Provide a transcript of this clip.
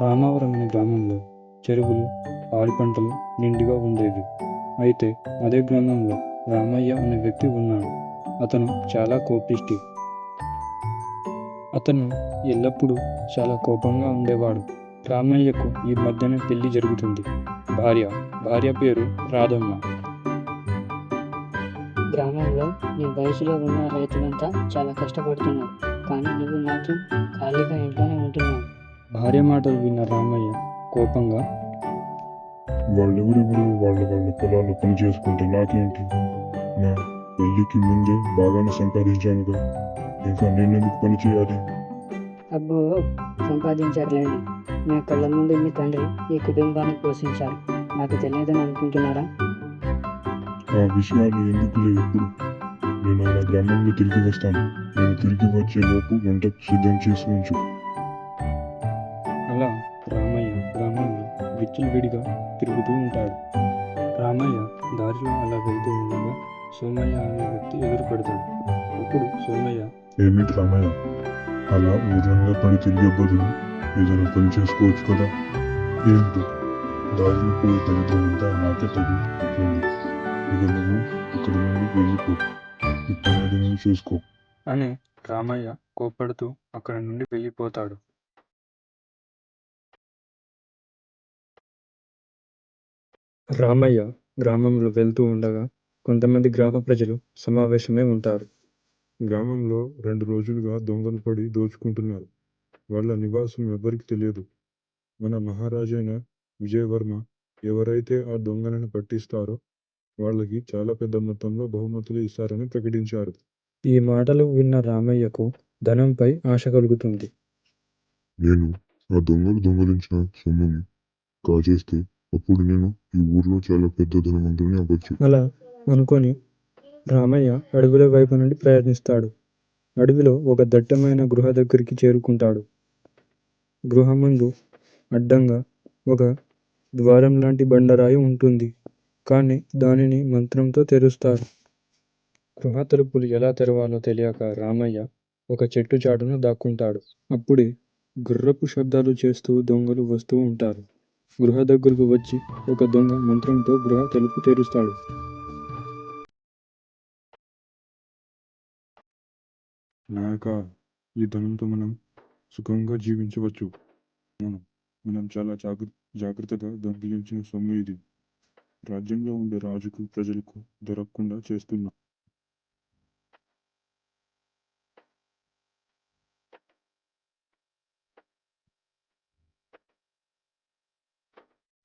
రామవరం అనే గ్రామంలో చెరువులు, పాడి పంటలు నిండుగా ఉండేవి. అయితే అదే గ్రామంలో రామయ్య అనే వ్యక్తి ఉన్నాడు. అతను చాలా కోపిష్టి. అతను ఎల్లప్పుడూ చాలా కోపంగా ఉండేవాడు. రామయ్యకు ఈ మధ్యనే పెళ్లి జరుగుతుంది. భార్య పేరు రాధమ్మ. గ్రామంలో నీ వయసులో ఉన్న రైతులంతా చాలా కష్టపడుతున్నారు, కానీ నువ్వు మాత్రం ఖాళీగా ఇంట్లోనే ఉంటున్నావు. భార్య మాటలు విన్న రామయ్య కోపంగా, వాళ్ళెవరెవరు వాళ్ళ పొలాల్లో పని చేసుకుంటే నాకేంటి? నా పెళ్ళికి ముందే బాగానే సంపాదించానుగా, ఇంకా నేనెందుకు పని చేయాలి? అబ్బో, సంపాదించారులేండి. నా కళ్ళ ముందు మీ తండ్రి ఈ కుటుంబాన్ని పోషించారు. నాకు తెలియదని అనుకుంటున్నారా? ఆ విషయాలు ఎందుకులే ఇప్పుడు. నేను నా గ్రామంలో తిరిగి వస్తాను. నేను తిరిగి వచ్చే లోపు వంట సిద్ధం చేసి ఉంచు. అలా రామయ్య గ్రామంలో విచ్చలవిడిగా తిరుగుతూ ఉంటాడు. రామయ్య దారిలో అలా వెళ్తూ ఉండగా సోమయ్య అనే వ్యక్తి ఎదురుపడతాడు. అప్పుడు సోమయ్య, ఏమిటి రామయ్య, అలా ఊరంగా పడి తిరిగే బదులు ఏదైనా పని చేసుకోవచ్చు కదా? ఏంటి, దారిలో పోయే దరిద్రమంతా నాకే తగ్గిపోతుంది. ఇక నువ్వు ఇక్కడి నుండి వెళ్ళిపో. ఈ పని అది నువ్వు చూసుకో అని రామయ్య కోప్పడుతూ అక్కడి నుండి వెళ్ళిపోతాడు. రామయ్య గ్రామంలో వెళ్తూ ఉండగా కొంతమంది గ్రామ ప్రజలు సమావేశమై ఉంటారు. గ్రామంలో 2 రోజులుగా దొంగలు పడి దోచుకుంటున్నారు. వాళ్ళ నివాసం ఎవ్వరికి తెలియదు. మన మహారాజైన విజయవర్మ ఎవరైతే ఆ దొంగలను పట్టిస్తారో వాళ్ళకి చాలా పెద్ద మొత్తంలో బహుమతులు ఇస్తారని ప్రకటించారు. ఈ మాటలు విన్న రామయ్యకు ధనంపై ఆశ కలుగుతుంది. నేను ఆ దొంగలు దొంగలించిన సొమ్ముని కాజేస్తే అప్పుడు నేను ఈ ఊర్లో చాలా పెద్ద ధనవంతుని అవ్వచ్చు. అలా అనుకొని రామయ్య అడవుల వైపు నుండి ప్రయాణిస్తాడు. అడవిలో ఒక దట్టమైన గృహ దగ్గరికి చేరుకుంటాడు. గృహం ముందు అడ్డంగా ఒక ద్వారం లాంటి బండరాయి ఉంటుంది. కానీ దానిని మంత్రంతో తెరుస్తారు. గృహ తలుపులు ఎలా తెరవాలో తెలియక రామయ్య ఒక చెట్టు చాటున దాక్కుంటాడు. అప్పుడే గుర్రపు శబ్దాలు చేస్తూ దొంగలు వస్తూ ఉంటారు. గృహ దగ్గరకు వచ్చి ఒక దొంగ మంత్రంతో గృహ తలుపు తెరుస్తాడు. నాయక, ఈ ధనంతో మనం సుఖంగా జీవించవచ్చు. మనం చాలా జాగ్రత్తగా దొంగిలించిన సొమ్ము ఇది. రాజ్యంలో ఉండే రాజుకు ప్రజలకు దొరకకుండా చేస్తున్నా.